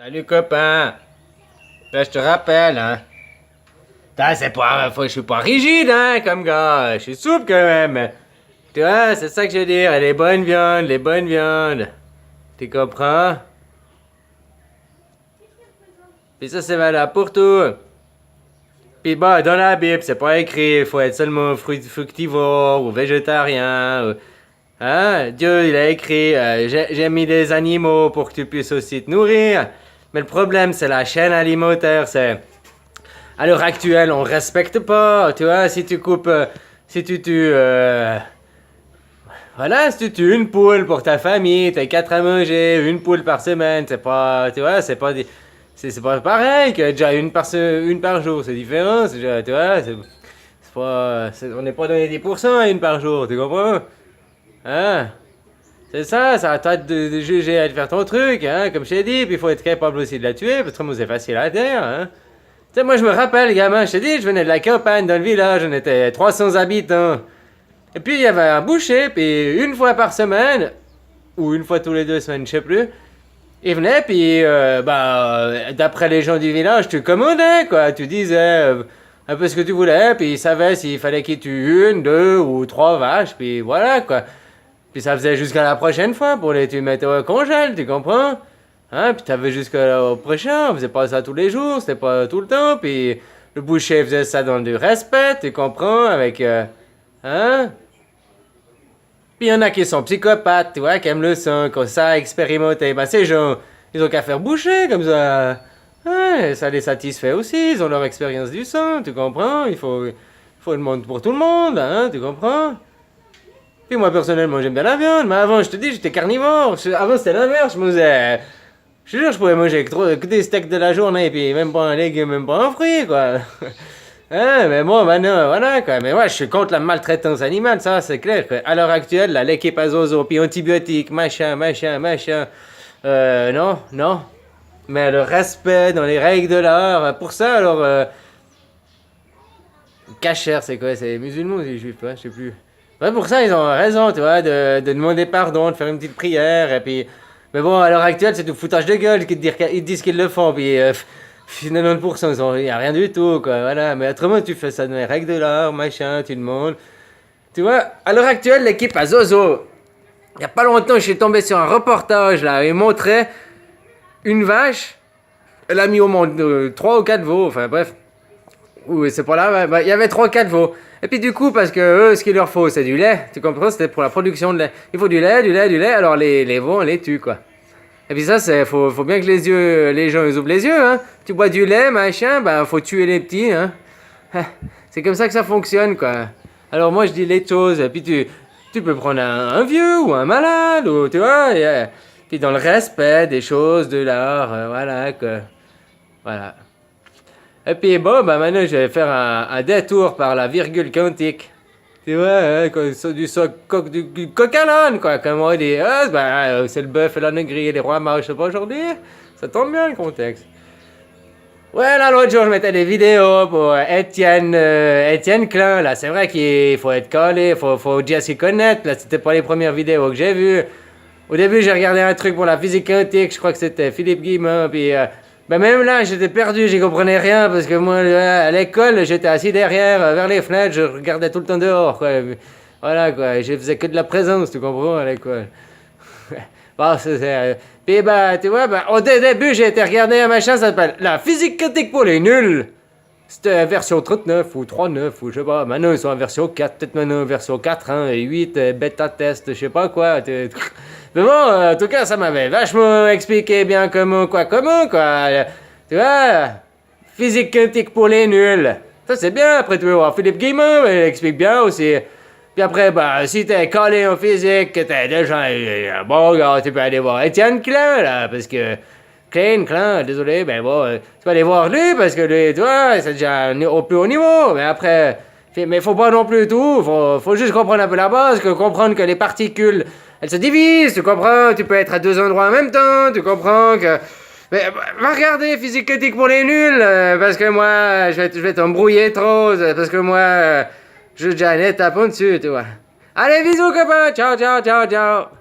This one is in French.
Salut copain. Là, je te rappelle, hein. C'est pas, je suis pas rigide, hein, comme gars. Je suis souple quand même. Tu vois, c'est ça que je veux dire. Les bonnes viandes, les bonnes viandes. Tu comprends? Puis ça, c'est valable pour tout. Puis bah, dans la Bible, c'est pas écrit, il faut être seulement fructivore ou végétarien. Hein? Dieu, il a écrit, j'ai mis des animaux pour que tu puisses aussi te nourrir. Mais le problème, c'est la chaîne alimentaire. C'est à l'heure actuelle, on respecte pas. Tu vois, si tu coupes, si tu tues, voilà, si tu tues une poule pour ta famille, t'as 4 à manger, une poule par semaine, c'est pas, tu vois, c'est pas pareil que déjà une par jour, c'est différent. Tu vois, c'est pas, on n'est pas donné 10% à une par jour, tu comprends? Hein? C'est ça, c'est à toi de juger et de faire ton truc, hein, comme je t'ai dit, puis il faut être capable aussi de la tuer, parce que c'est facile à dire, hein. Tu sais, moi je me rappelle, gamin, je t'ai dit, je venais de la campagne, dans le village, on était 300 habitants. Et puis il y avait un boucher, puis une fois par semaine, ou une fois tous les 2 semaines, je sais plus, il venait, puis d'après les gens du village, tu commandais, quoi, tu disais un peu ce que tu voulais, puis il savait s'il fallait qu'il tue une, deux ou trois vaches, puis voilà, quoi. Puis ça faisait jusqu'à la prochaine fois pour les tu mettais au congèle, tu comprends? Hein? Puis t'avais jusqu'au prochain, on faisait pas ça tous les jours, c'était pas tout le temps. Puis le boucher faisait ça dans du respect, tu comprends? Avec. Hein? Puis il y en a qui sont psychopathes, tu vois, qui aiment le sang, qui ont ça à expérimenter. Ben ces gens, ils ont qu'à faire boucher comme ça. Ouais, ça les satisfait aussi, ils ont leur expérience du sang, tu comprends? Il faut le monde pour tout le monde, hein, tu comprends? Puis moi personnellement j'aime bien la viande, mais avant je te dis j'étais carnivore. Avant c'était l'inverse, je mangeais. Je te jure, je pouvais manger que des steaks de la journée, puis même pas un légume, même pas un fruit, quoi. Hein, mais bon, maintenant, voilà, quoi. Mais ouais, je suis contre la maltraitance animale, ça, c'est clair, quoi. À l'heure actuelle, là, l'équipe à zozo, puis antibiotiques, machin, machin, machin. Non, non. Mais le respect dans les règles de l'art, pour ça, alors, Cacher, c'est quoi? C'est musulman ou c'est juif, ouais, je sais plus. Ouais, pour ça, ils ont raison, tu vois, de demander pardon, de faire une petite prière, et puis. Mais bon, à l'heure actuelle, c'est tout foutage de gueule ils disent qu'ils le font, puis 90%, il n'y a rien du tout, quoi, voilà. Mais autrement, tu fais ça dans les règles de l'art, machin, tu demandes. Tu vois, à l'heure actuelle, l'équipe à Zozo, il n'y a pas longtemps, je suis tombé sur un reportage, là, il montrait une vache, elle a mis au monde 3 ou 4 veaux, enfin bref. Oui, c'est pas là, il y avait 3 4 veaux. Et puis du coup, parce que eux, ce qu'il leur faut, c'est du lait. Tu comprends? C'était pour la production de lait. Il faut du lait, du lait, du lait. Alors les veaux, on les tue, quoi. Et puis ça, faut bien que les gens, ils ouvrent les yeux, hein. Tu bois du lait, machin, faut tuer les petits, hein. C'est comme ça que ça fonctionne, quoi. Alors moi, je dis les choses. Et puis tu peux prendre un vieux ou un malade, ou tu vois. Puis dans le respect des choses, de l'art, voilà, quoi. Voilà. Et puis bon, maintenant je vais faire un détour par la virgule quantique. Tu vois, hein, du coq à l'âne, quoi, comme on dit. Ah, c'est le bœuf et l'âne gris et les rois mages, c'est pas aujourd'hui? Ça tombe bien le contexte. Ouais, là, l'autre jour, je mettais des vidéos pour Étienne Klein, là. C'est vrai qu'il faut être calé, faut déjà s'y connaître. Là, c'était pas les premières vidéos que j'ai vues. Au début, j'ai regardé un truc pour la physique quantique, je crois que c'était Philippe Guimard, puis même là, j'étais perdu, j'y comprenais rien, parce que moi, à l'école, j'étais assis derrière, vers les fenêtres, je regardais tout le temps dehors, quoi. Voilà, quoi, je faisais que de la présence, tu comprends, à l'école. Bon, puis tu vois, au début, j'ai été regarder un machin, ça s'appelle la physique quantique pour les nuls. C'était version 39 ou 39 ou je sais pas. Maintenant ils sont en version 4, peut-être maintenant en version 4, hein, et 8, bêta test, je sais pas quoi. Mais bon, en tout cas, ça m'avait vachement expliqué bien comment, quoi. Tu vois, physique quantique pour les nuls. Ça c'est bien, après tu veux voir Philippe Guimard, il explique bien aussi. Puis après, si t'es calé en physique, que t'es déjà un bon gars, tu peux aller voir Étienne Klein, là, parce que... Klein, désolé, tu peux aller voir lui, parce que lui, tu vois, c'est déjà au plus haut niveau, mais après... Mais faut pas non plus tout, faut juste comprendre un peu la base, comprendre que les particules, elles se divisent, tu comprends, tu peux être à 2 endroits en même temps, tu comprends que... Mais va regarder physique critique pour les nuls, parce que moi, je vais t'embrouiller trop, parce que moi, j'ai déjà une étape en dessus, tu vois. Allez, bisous copains, ciao, ciao, ciao, ciao.